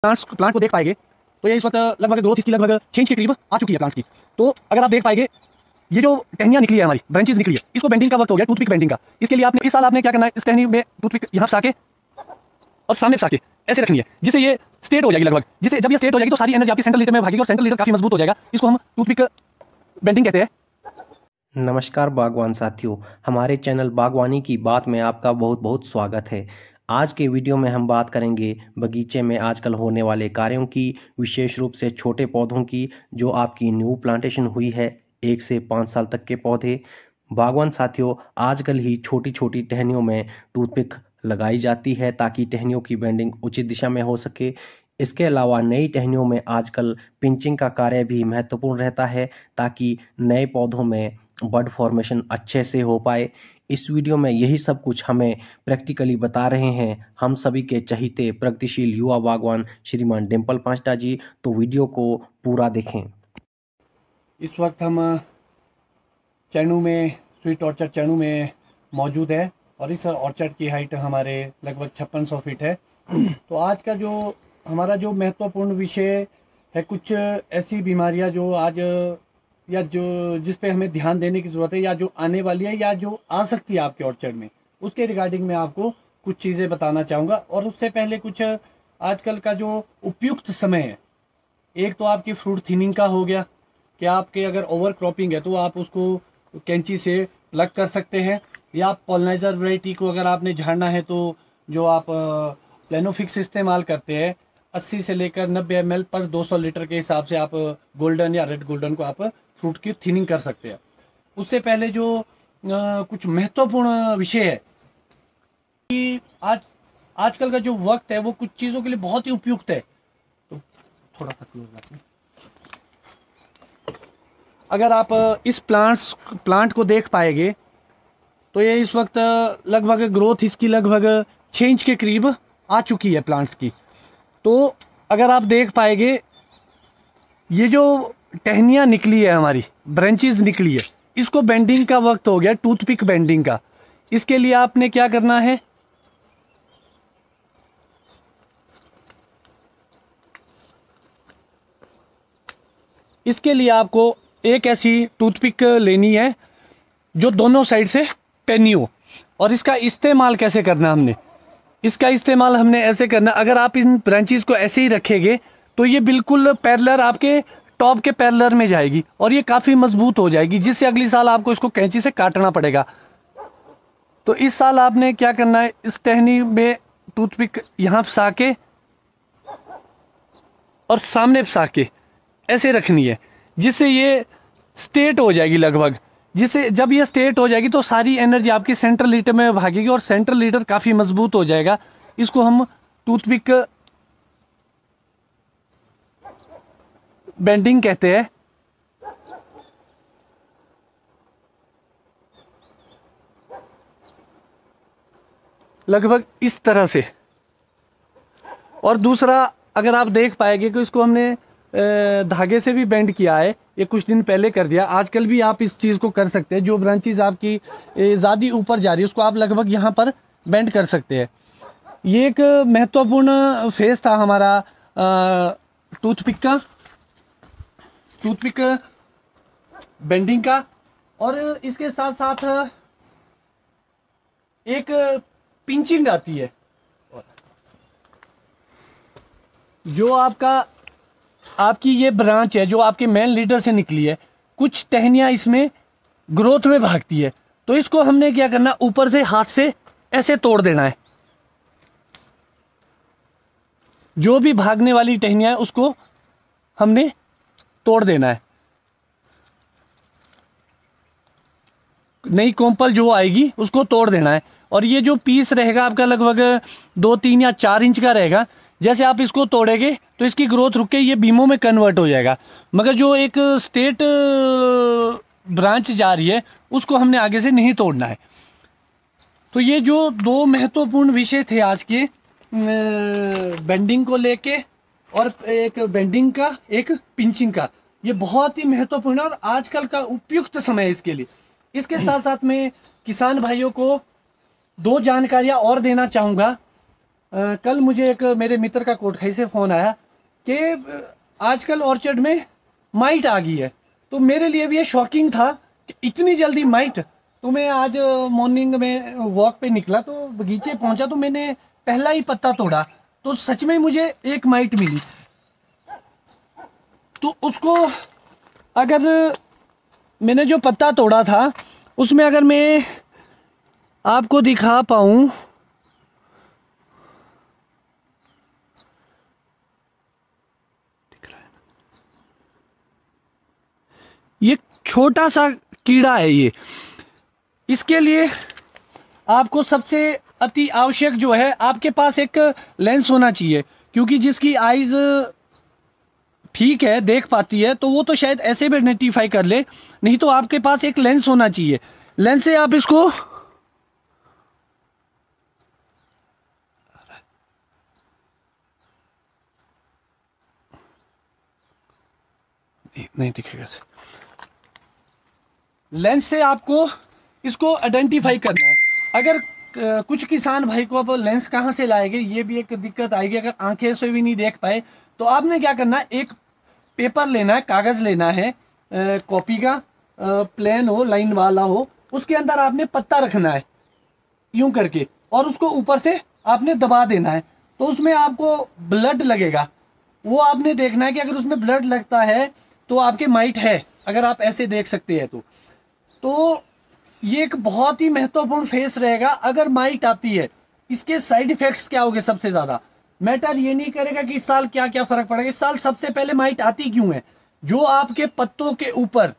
Plant को देख पाएंगे तो ये इस वक्त लगभग ग्रोथ इसकी लगभग 6 इंच के करीब आ चुकी है प्लांट्स की। तो अगर आप देख पाएंगे ये जो टहनियां निकली है, हमारी ब्रांचेस निकली है, इसको बेंडिंग का वक्त हो गया, टूथपिक बेंडिंग का। इसके लिए आपने इस साल आपने क्या करना है, इस टहनी में टूथपिक यहाँ फंसा के और सामने फंसा के ऐसे रखनी है, जिससे ये स्ट्रेट हो जाएगी लगभग। जिससे जब ये स्ट्रेट हो जाएगी तो सारी एनर्जी आपकी सेंट्रल लीटर में भागेगी और सेंट्रल लीटर काफी मजबूत हो जाएगा। इसको हम टूथपिक बेंडिंग कहते हैं। नमस्कार बागवान साथियों, हमारे चैनल बागवानी की बात में आपका बहुत बहुत स्वागत है। आज के वीडियो में हम बात करेंगे बगीचे में आजकल होने वाले कार्यों की, विशेष रूप से छोटे पौधों की जो आपकी न्यू प्लांटेशन हुई है, 1 से 5 साल तक के पौधे। बागवान साथियों, आजकल ही छोटी छोटी टहनियों में टूथपिक लगाई जाती है ताकि टहनियों की बेंडिंग उचित दिशा में हो सके। इसके अलावा नई टहनियों में आजकल पिंचिंग का कार्य भी महत्वपूर्ण रहता है ताकि नए पौधों में बड फॉर्मेशन अच्छे से हो पाए। इस वीडियो में यही सब कुछ हमें प्रैक्टिकली बता रहे हैं हम सभी के चहीते प्रगतिशील युवा बागवान श्रीमान डिम्पल पांचटा जी। तो वीडियो को पूरा देखें। इस वक्त हम चैनू में, स्वीट ऑर्चर्ड चैनू में मौजूद है और इस ऑर्चर्ड की हाइट हमारे लगभग 5600 फीट है। तो आज का जो हमारा जो महत्वपूर्ण विषय है, कुछ ऐसी बीमारियां जो आज या जो जिस पे हमें ध्यान देने की ज़रूरत है, या जो आने वाली है या जो आ सकती है आपके ऑर्चर्ड में, उसके रिगार्डिंग मैं आपको कुछ चीज़ें बताना चाहूँगा। और उससे पहले कुछ आजकल का जो उपयुक्त समय है, एक तो आपकी फ्रूट थिनिंग का हो गया कि आपके अगर ओवर क्रॉपिंग है तो आप उसको कैंची से प्लग कर सकते हैं, या आप पॉलिनाइजर वैरायटी को अगर आपने झाड़ना है तो जो आप प्लेनोफिक्स इस्तेमाल करते हैं 80 से लेकर 90 ml पर 200 लीटर के हिसाब से आप गोल्डन या रेड गोल्डन को आप फ्रूट की थिनिंग कर सकते हैं। उससे पहले जो कुछ महत्वपूर्ण विषय है कि आजकल का जो वक्त है वो कुछ चीज़ों के लिए बहुत ही उपयुक्त है। तो थोड़ा सा क्लोज रखिए। अगर आप इस प्लांट को देख पाएंगे तो ये इस वक्त लगभग ग्रोथ इसकी लगभग 6 इंच के करीब आ चुकी है प्लांट्स की। तो अगर आप देख पाएंगे ये जो टहनियाँ निकली है, हमारी ब्रांचेस निकली है, इसको बेंडिंग का वक्त हो गया, टूथपिक बेंडिंग का। इसके लिए आपने क्या करना है, इसके लिए आपको एक ऐसी टूथपिक लेनी है जो दोनों साइड से पेनी हो। और इसका इस्तेमाल कैसे करना, इसका इस्तेमाल हमने ऐसे करना, अगर आप इन ब्रांचेस को ऐसे ही रखेंगे तो ये बिल्कुल पैरेलल आपके टॉप के पैरेलल में जाएगी और ये काफ़ी मजबूत हो जाएगी, जिससे अगली साल आपको इसको कैंची से काटना पड़ेगा। तो इस साल आपने क्या करना है, इस टहनी में टूथपिक यहाँ फंसा के और सामने फंसा के ऐसे रखनी है, जिससे ये स्ट्रेट हो जाएगी लगभग। जिससे जब ये स्ट्रेट हो जाएगी तो सारी एनर्जी आपकी सेंट्रल लीटर में भागेगी और सेंट्रल लीटर काफ़ी मजबूत हो जाएगा। इसको हम टूथपिक बेंडिंग कहते हैं। लगभग इस तरह से। और दूसरा, अगर आप देख पाएंगे कि इसको हमने धागे से भी बेंड किया है, ये कुछ दिन पहले कर दिया। आजकल भी आप इस चीज़ को कर सकते हैं, जो ब्रांचेस आपकी ज़्यादा ऊपर जा रही है उसको आप लगभग यहाँ पर बेंड कर सकते हैं। ये एक महत्वपूर्ण फेज था हमारा टूथपिक बेंडिंग का। और इसके साथ साथ एक पिंचिंग आती है, जो आपकी ये ब्रांच है जो आपके मेन लीडर से निकली है, कुछ टहनियाँ इसमें ग्रोथ में भागती है, तो इसको हमने क्या करना, ऊपर से हाथ से ऐसे तोड़ देना है। जो भी भागने वाली टहनियाँ है उसको हमने तोड़ देना है। नई कोम्पल जो आएगी उसको तोड़ देना है। और ये जो पीस रहेगा आपका लगभग 2, 3 या 4 इंच का रहेगा। जैसे आप इसको तोड़ेंगे तो इसकी ग्रोथ रुक के ये बीमों में कन्वर्ट हो जाएगा, मगर जो एक स्ट्रेट ब्रांच जा रही है उसको हमने आगे से नहीं तोड़ना है। तो ये जो 2 महत्वपूर्ण विषय थे आज के, बेंडिंग को लेके, और एक बेंडिंग का, एक पिंचिंग का, ये बहुत ही महत्वपूर्ण और आजकल का उपयुक्त समय है इसके लिए। इसके साथ साथ मैं किसान भाइयों को 2 जानकारियां और देना चाहूँगा। कल मुझे एक मेरे मित्र का कोटखाई से फ़ोन आया कि आजकल ऑर्चर्ड में माइट आ गई है। तो मेरे लिए भी ये शॉकिंग था कि इतनी जल्दी माइट। तो मैं आज मॉर्निंग में वॉक पे निकला तो बगीचे पहुंचा तो मैंने पहला ही पत्ता तोड़ा तो सच में मुझे एक माइट मिली। तो उसको अगर मैंने जो पत्ता तोड़ा था उसमें अगर मैं आपको दिखा पाऊं, ये छोटा सा कीड़ा है। ये इसके लिए आपको सबसे अति आवश्यक जो है आपके पास एक लेंस होना चाहिए, क्योंकि जिसकी आईज ठीक है देख पाती है तो वो तो शायद ऐसे भी आइडेंटिफाई कर ले, नहीं तो आपके पास एक लेंस होना चाहिए। लेंस से आप इसको नहीं दिखेगा। लेंस से आपको इसको आइडेंटिफाई करना है। अगर कुछ किसान भाई को अब लेंस कहाँ से लाएंगे ये भी एक दिक्कत आएगी। अगर आंखें से भी नहीं देख पाए तो आपने क्या करना है, एक पेपर लेना है, कागज लेना है, कॉपी का, प्लेन हो, लाइन वाला हो, उसके अंदर आपने पत्ता रखना है यूं करके और उसको ऊपर से आपने दबा देना है। तो उसमें आपको ब्लड लगेगा। वो आपने देखना है कि अगर उसमें ब्लड लगता है तो आपके माइट है, अगर आप ऐसे देख सकते हैं तो ये एक बहुत ही महत्वपूर्ण फेस रहेगा। अगर माइट आती है इसके साइड इफेक्ट्स क्या होंगे, सबसे ज्यादा मैटर ये नहीं करेगा कि इस साल क्या क्या फर्क पड़ेगा। इस साल सबसे पहले माइट आती क्यों है, जो आपके पत्तों के ऊपर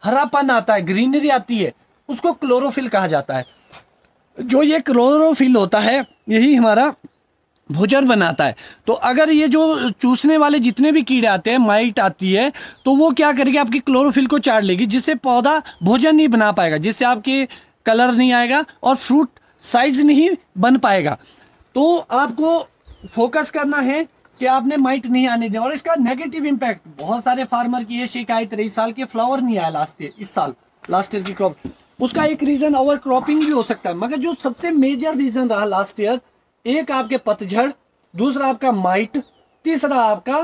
हरापन आता है, ग्रीनरी आती है, उसको क्लोरोफिल कहा जाता है। जो ये क्लोरोफिल होता है यही हमारा भोजन बनाता है। तो अगर ये जो चूसने वाले जितने भी कीड़े आते हैं, माइट आती है, तो वो क्या करेगी, आपकी क्लोरोफिल को चाट लेगी, जिससे पौधा भोजन नहीं बना पाएगा, जिससे आपके कलर नहीं आएगा और फ्रूट साइज नहीं बन पाएगा। तो आपको फोकस करना है कि आपने माइट नहीं आने दें। और इसका नेगेटिव इम्पैक्ट, बहुत सारे फार्मर की ये शिकायत रही, इस साल के फ्लावर नहीं आया लास्ट ईयर, इस साल लास्ट ईयर की क्रॉप। उसका एक रीजन ओवर क्रॉपिंग भी हो सकता है, मगर जो सबसे मेजर रीजन रहा लास्ट ईयर, एक आपके पतझड़, दूसरा आपका माइट, तीसरा आपका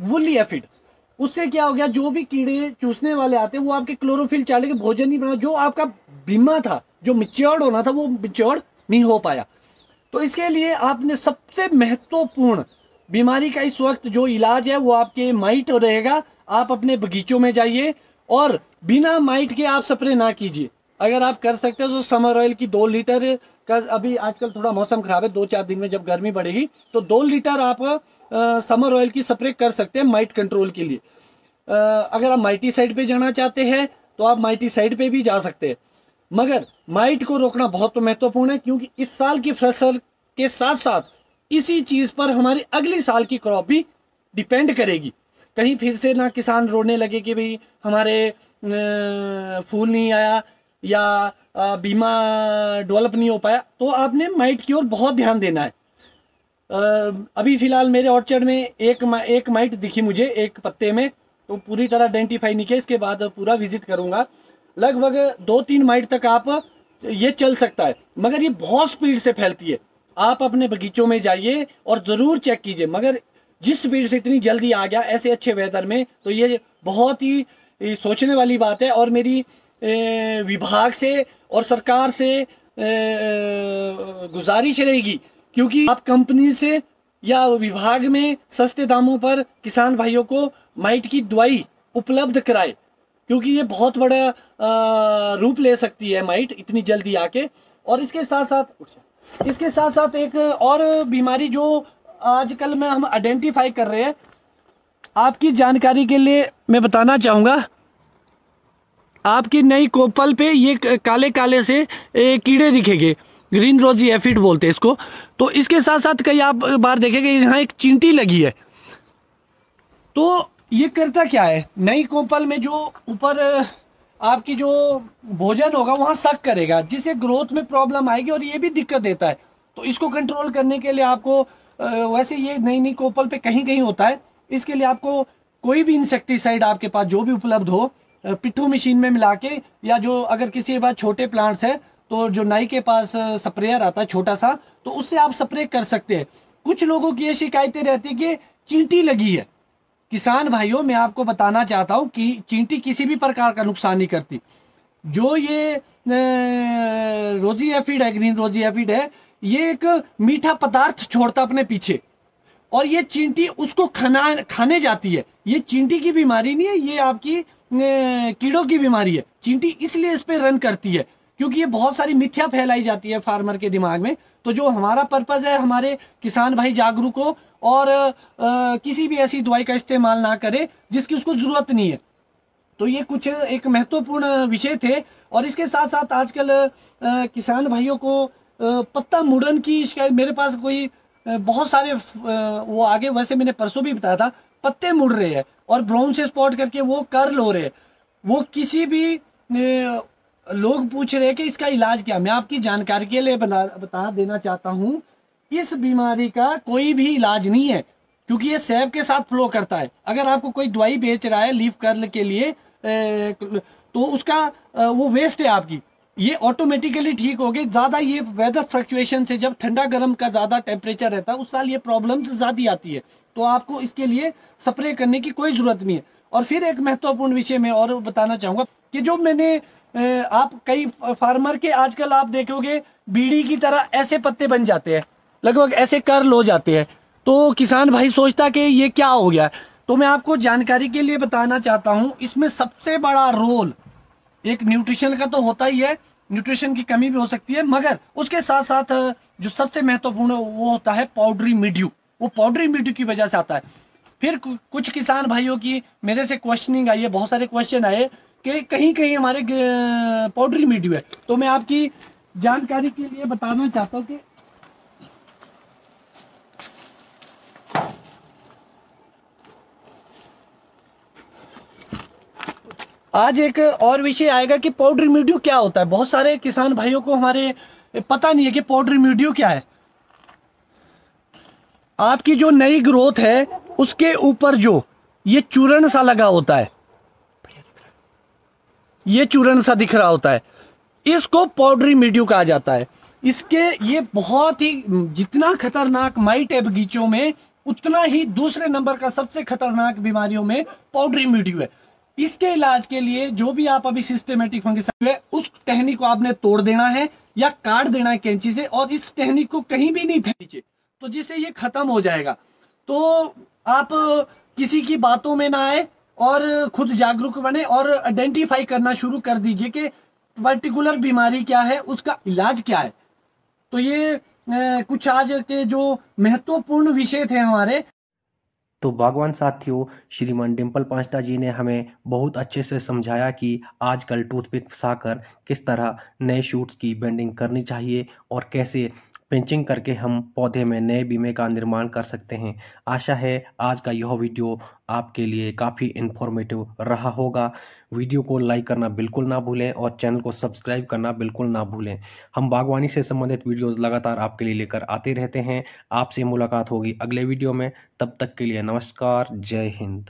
वुली एफिड। उससे क्या हो गया, जो भी कीड़े चूसने वाले आते हैं वो आपके क्लोरोफिल चाले के भोजन नहीं बना, जो आपका बीमा था, जो मिच्योर्ड होना था वो मिच्योर्ड नहीं हो पाया। तो इसके लिए आपने सबसे महत्वपूर्ण बीमारी का इस वक्त जो इलाज है वो आपके माइट रहेगा। आप अपने बगीचों में जाइए और बिना माइट के आप स्प्रे ना कीजिए। अगर आप कर सकते हो तो समर ऑयल की 2 लीटर का, अभी आजकल थोड़ा मौसम खराब है, 2-4 दिन में जब गर्मी बढ़ेगी तो 2 लीटर आप समर ऑयल की स्प्रे कर सकते हैं माइट कंट्रोल के लिए। अगर आप माइटी साइड पे जाना चाहते हैं तो आप माइटी साइड पे भी जा सकते हैं, मगर माइट को रोकना बहुत महत्वपूर्ण है, क्योंकि इस साल की फसल के साथ साथ इसी चीज पर हमारी अगली साल की क्रॉप भी डिपेंड करेगी। कहीं फिर से ना किसान रोने लगे कि भाई हमारे फूल नहीं आया या बीमा डेवलप नहीं हो पाया। तो आपने माइट की ओर बहुत ध्यान देना है। अभी फिलहाल मेरे ऑर्चर्ड में एक माइट दिखी मुझे एक पत्ते में, तो पूरी तरह आइडेंटिफाई नहीं किया, इसके बाद पूरा विजिट करूंगा। लगभग 2-3 माइट तक आप ये चल सकता है, मगर ये बहुत स्पीड से फैलती है। आप अपने बगीचों में जाइए और जरूर चेक कीजिए, मगर जिस स्पीड से इतनी जल्दी आ गया ऐसे अच्छे वेदर में, तो ये बहुत ही सोचने वाली बात है। और मेरी विभाग से और सरकार से गुजारिश रहेगी, क्योंकि आप कंपनी से या विभाग में सस्ते दामों पर किसान भाइयों को माइट की दवाई उपलब्ध कराए, क्योंकि ये बहुत बड़ा रूप ले सकती है माइट इतनी जल्दी आके। और इसके साथ साथ एक और बीमारी जो आजकल में हम आइडेंटिफाई कर रहे हैं, आपकी जानकारी के लिए मैं बताना चाहूंगा। आपकी नई कोपल पे ये काले काले से कीड़े दिखेंगे, ग्रीन रोजी एफिड बोलते हैं इसको। तो इसके साथ साथ कई आप बार देखेंगे यहाँ एक चींटी लगी है। तो ये करता क्या है, नई कोपल में जो ऊपर आपकी जो भोजन होगा वहां सक करेगा, जिससे ग्रोथ में प्रॉब्लम आएगी और ये भी दिक्कत देता है। तो इसको कंट्रोल करने के लिए आपको वैसे ये नई कोपल पे कहीं कहीं होता है, इसके लिए आपको कोई भी इंसेक्टिसाइड आपके पास जो भी उपलब्ध हो, पिट्ठू मशीन में मिला के, या जो अगर किसी के पास छोटे प्लांट्स है तो जो नाई के पास स्प्रेयर आता है छोटा सा, तो उससे आप स्प्रे कर सकते हैं। कुछ लोगों की ये शिकायतें रहती है कि चींटी लगी है। किसान भाइयों, मैं आपको बताना चाहता हूं कि चींटी किसी भी प्रकार का नुकसान नहीं करती। जो ये रोजी एफिड है, ग्रीन रोजी एफिड है, ये एक मीठा पदार्थ छोड़ता अपने पीछे, और ये चींटी उसको खाने जाती है। ये चींटी की बीमारी नहीं है, ये आपकी कीड़ों की बीमारी है। चींटी इसलिए इस पे रन करती है क्योंकि ये बहुत सारी मिथ्या फैलाई जाती है फार्मर के दिमाग में। तो जो हमारा पर्पज है, हमारे किसान भाई जागरूक हो और किसी भी ऐसी दवाई का इस्तेमाल ना करे जिसकी उसको जरूरत नहीं है। तो ये कुछ एक महत्वपूर्ण विषय थे। और इसके साथ साथ आजकल किसान भाइयों को पत्ता मुड़न की शिकायत, मेरे पास कोई बहुत सारे वो आगे, वैसे मैंने परसों भी बताया था, पत्ते मुड़ रहे हैं और ब्राउन से स्पॉट करके वो कर्ल हो रहे हैं। वो किसी भी लोग पूछ रहे हैं कि इसका इलाज क्या, मैं आपकी जानकारी के लिए बता देना चाहता हूं, इस बीमारी का कोई भी इलाज नहीं है क्योंकि ये सैब के साथ फ्लो करता है। अगर आपको कोई दवाई बेच रहा है लीफ कर्ल के लिए तो उसका वो वेस्ट है आपकी, ये ऑटोमेटिकली ठीक होगी। ज्यादा ये वेदर फ्लक्चुएशन से, जब ठंडा गर्म का ज्यादा टेम्परेचर रहता है उस साल ये प्रॉब्लम्स ज्यादा आती है, तो आपको इसके लिए स्प्रे करने की कोई जरूरत नहीं है। और फिर एक महत्वपूर्ण विषय में और बताना चाहूंगा कि जो मैंने आप कई फार्मर के आजकल आप देखोगे बीड़ी की तरह ऐसे पत्ते बन जाते हैं, लगभग ऐसे कर्ल हो जाते हैं। तो किसान भाई सोचता कि ये क्या हो गया। तो मैं आपको जानकारी के लिए बताना चाहता हूं, इसमें सबसे बड़ा रोल एक न्यूट्रिशन का तो होता ही है, न्यूट्रिशन की कमी भी हो सकती है, मगर उसके साथ साथ जो सबसे महत्वपूर्ण वो होता है पाउडरी मिल्ड्यू। वो पाउडरी मिल्ड्यू की वजह से आता है। फिर कुछ किसान भाइयों की मेरे से क्वेश्चनिंग आई है, बहुत सारे क्वेश्चन आए कि कहीं कहीं हमारे पाउडरी मिल्ड्यू है। तो मैं आपकी जानकारी के लिए बताना चाहता हूँ कि आज एक और विषय आएगा कि पाउडरी मिल्ड्यू क्या होता है। बहुत सारे किसान भाइयों को हमारे पता नहीं है कि पाउडरी मिल्ड्यू क्या है। आपकी जो नई ग्रोथ है उसके ऊपर जो ये चूर्ण सा लगा होता है, ये चूर्ण सा दिख रहा होता है, इसको पाउडरी मिल्ड्यू कहा जाता है। इसके ये बहुत ही, जितना खतरनाक माइट है बगीचों में, उतना ही दूसरे नंबर का सबसे खतरनाक बीमारियों में पाउडरी मिल्ड्यू है। इसके इलाज के लिए जो भी आप अभी सिस्टेमेटिक फंगिसाइड है उस टहनी को आपने तोड़ देना है या काट देना है कैंची से, और इस टहनी को कहीं भी नहीं फेंकीजिए, तो जिससे ये खत्म हो जाएगा। तो आप किसी की बातों में ना आए और खुद जागरूक बने और आइडेंटिफाई करना शुरू कर दीजिए कि पर्टिकुलर बीमारी क्या है, उसका इलाज क्या है। तो ये कुछ आज के जो महत्वपूर्ण विषय थे हमारे। तो बागवान साथियों, श्रीमान डिम्पल पांचटा जी ने हमें बहुत अच्छे से समझाया कि आजकल टूथपिक फंसाकर किस तरह नए शूट्स की बेंडिंग करनी चाहिए और कैसे पिंचिंग करके हम पौधे में नए बीमे का निर्माण कर सकते हैं। आशा है आज का यह वीडियो आपके लिए काफ़ी इन्फॉर्मेटिव रहा होगा। वीडियो को लाइक करना बिल्कुल ना भूलें और चैनल को सब्सक्राइब करना बिल्कुल ना भूलें। हम बागवानी से संबंधित वीडियोस लगातार आपके लिए लेकर आते रहते हैं। आपसे मुलाकात होगी अगले वीडियो में। तब तक के लिए नमस्कार, जय हिंद।